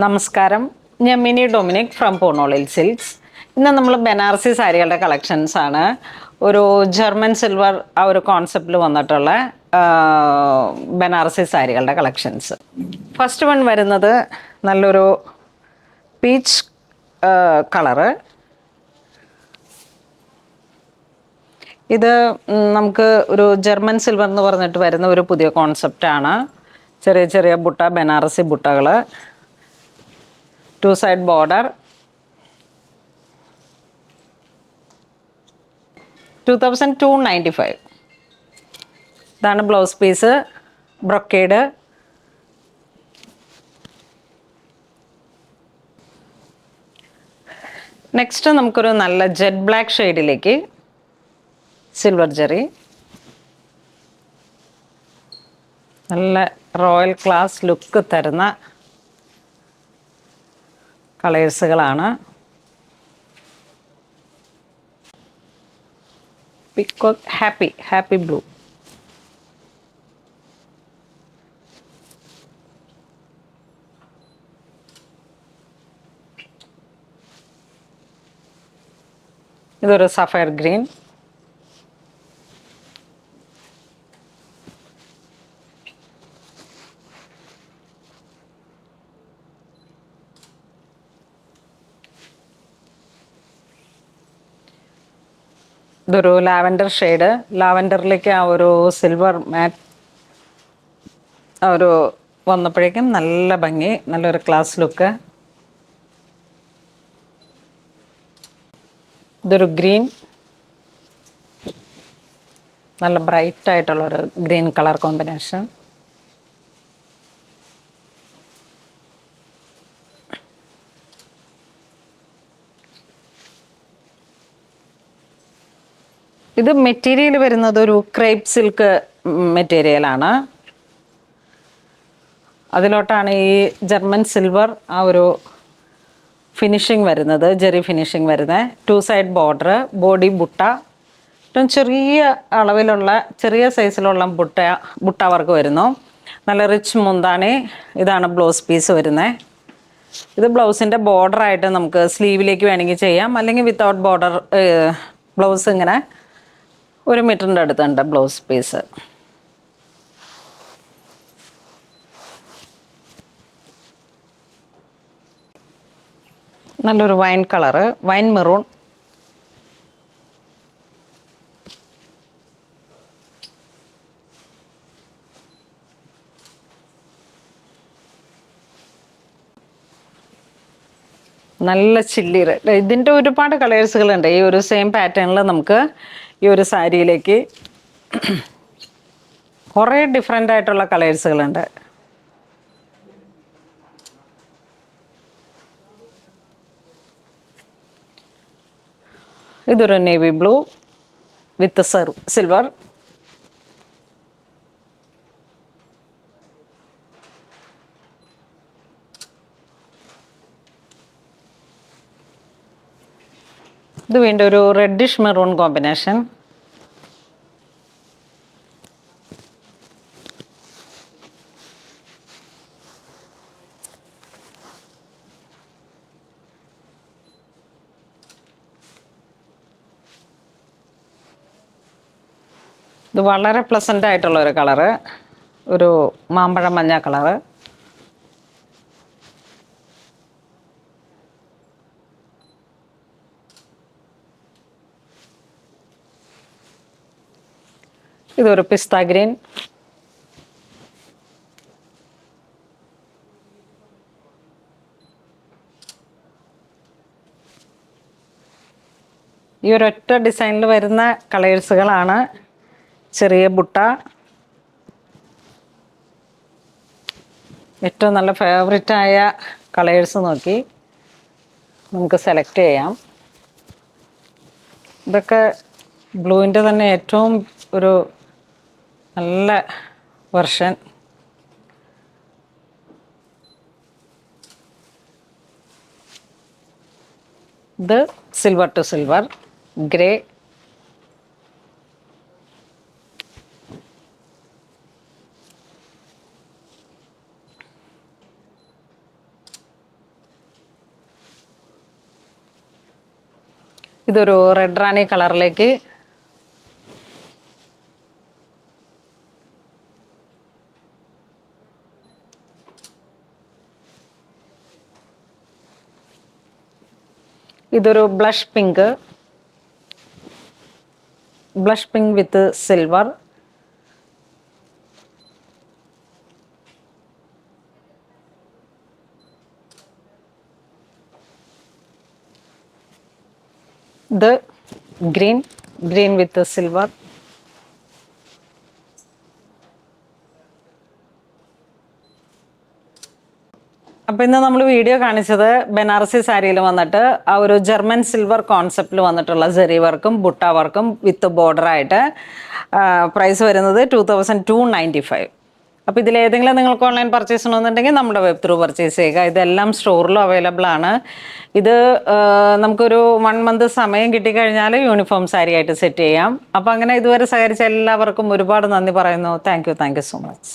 നമസ്കാരം, ഞാൻ mini Dominic from പൂർണ്ണോളിൽ silks. ഇന്ന് നമ്മൾ ബനാറസി സാരികളുടെ കളക്ഷൻസ് ആണ്. ഒരു ജർമ്മൻ സിൽവർ ആ ഒരു കോൺസെപ്റ്റിൽ വന്നിട്ടുള്ള ബനാറസി സാരികളുടെ കളക്ഷൻസ്. ഫസ്റ്റ് വൺ വരുന്നത് നല്ലൊരു പീച്ച് കളറ്. ഇത് നമുക്ക് ഒരു ജർമ്മൻ സിൽവർ എന്ന് പറഞ്ഞിട്ട് വരുന്ന ഒരു പുതിയ കോൺസെപ്റ്റാണ്. ചെറിയ ചെറിയ ബുട്ട, ബനാറസി ബുട്ടകൾ, 2 side border, 2295. ഇതാണ് ബ്ലൗസ് പീസ്, ബ്രൊക്കേഡ്. നെക്സ്റ്റ് നമുക്കൊരു നല്ല ജെറ്റ് ബ്ലാക്ക് ഷെയ്ഡിലേക്ക് സിൽവർ ജെറി, നല്ല റോയൽ ക്ലാസ് ലുക്ക് തരുന്ന കളേഴ്സുകളാണ്. പിക്കോക്ക് ഹാപ്പി ബ്ലൂ, ഇതൊരു സഫയർ ഗ്രീൻ, ഇതൊരു ലാവൻഡർ ഷെയ്ഡ്. ലാവൻഡറിലേക്ക് ആ ഒരു സിൽവർ മാറ്റ് ആ ഒരു വന്നപ്പോഴേക്കും നല്ല ഭംഗി, നല്ലൊരു ക്ലാസ് ലുക്ക്. ഇതൊരു ഗ്രീൻ, നല്ല ബ്രൈറ്റ് ആയിട്ടുള്ളൊരു ഗ്രീൻ കളർ കോമ്പിനേഷൻ. ഇത് മെറ്റീരിയൽ വരുന്നത് ഒരു ക്രേപ്പ് സിൽക്ക് മെറ്റീരിയലാണ്. അതിലോട്ടാണ് ഈ ജർമ്മൻ സിൽവർ ആ ഒരു ഫിനിഷിങ് വരുന്നത്, ജെറി ഫിനിഷിങ് വരുന്നത്. 2 side ബോർഡർ, ബോഡി ബുട്ട, ഏറ്റവും ചെറിയ അളവിലുള്ള ചെറിയ സൈസിലുള്ള ബുട്ട വർക്ക് വരുന്നു. നല്ല റിച്ച് മുന്താണി. ഇതാണ് ബ്ലൗസ് പീസ് വരുന്നത്. ഇത് ബ്ലൗസിൻ്റെ ബോർഡറായിട്ട് നമുക്ക് സ്ലീവിലേക്ക് വേണമെങ്കിൽ ചെയ്യാം, അല്ലെങ്കിൽ വിത്തൗട്ട് ബോർഡർ ബ്ലൗസ് ഇങ്ങനെ 1 മീറ്ററിൻ്റെ അടുത്തുണ്ട് ബ്ലൗസ് പീസ്. നല്ലൊരു വൈൻ കളറ്, വൈൻ മെറൂൺ, നല്ല ചില്ലി റെഡ്. ഇതിൻ്റെ ഒരുപാട് കളേഴ്സുകളുണ്ട്. ഈ ഒരു സെയിം പാറ്റേണിൽ നമുക്ക് ഈ ഒരു സാരിയിലേക്ക് കുറേ ഡിഫറെൻ്റ് ആയിട്ടുള്ള കളേഴ്സുകളുണ്ട്. ഇതൊരു നേവി ബ്ലൂ വിത്ത് സിൽവർ, ഇത് വീണ്ടും ഒരു റെഡിഷ് മെറൂൺ കോമ്പിനേഷൻ. ഇത് വളരെ പ്ലസൻ്റ് ആയിട്ടുള്ള ഒരു കളറ്, ഒരു മാമ്പഴ മഞ്ഞ കളറ്. ഇതൊരു പിസ്ത ഗ്രീൻ, ഈ ഒരൊറ്റ ഡിസൈനിൽ വരുന്ന കളേഴ്സുകളാണ്. ചെറിയ ബുട്ട, ഏറ്റവും നല്ല ഫേവറേറ്റായ കളേഴ്സ് നോക്കി നമുക്ക് സെലക്ട് ചെയ്യാം. ഇതൊക്കെ ബ്ലൂവിൻ്റെ തന്നെ ഏറ്റവും ഒരു നല്ല വെർഷൻ. ഇത് സിൽവർ ടു സിൽവർ, ഗ്രേ, ഇതൊരു റെഡ് റാണി കളറിലേക്ക് ഇതൊരു ബ്ലഷ് പിങ്ക് വിത്ത് സിൽവർ. ഇത് ഗ്രീൻ വിത്ത് സിൽവർ. അപ്പോൾ ഇന്ന് നമ്മൾ വീഡിയോ കാണിച്ചത് ബനാറസി സാരിയിൽ വന്നിട്ട് ആ ഒരു ജർമ്മൻ സിൽവർ കോൺസെപ്റ്റിൽ വന്നിട്ടുള്ള ജെറി വർക്കും ബുട്ട വർക്കും വിത്ത് ബോർഡറായിട്ട് പ്രൈസ് വരുന്നത് 2295. അപ്പോൾ ഇതിലേതെങ്കിലും നിങ്ങൾക്ക് ഓൺലൈൻ പർച്ചേസ് ചെയ്യണമെന്നുണ്ടെങ്കിൽ നമ്മുടെ വെബ് ത്രൂ പർച്ചേസ് ചെയ്യുക. ഇതെല്ലാം സ്റ്റോറിലും അവൈലബിൾ ആണ്. ഇത് നമുക്കൊരു 1 മന്ത് സമയം കിട്ടിക്കഴിഞ്ഞാൽ യൂണിഫോം സാരി ആയിട്ട് സെറ്റ് ചെയ്യാം. അപ്പോൾ അങ്ങനെ ഇതുവരെ സഹകരിച്ച എല്ലാവർക്കും ഒരുപാട് നന്ദി പറയുന്നു. Thank you so much.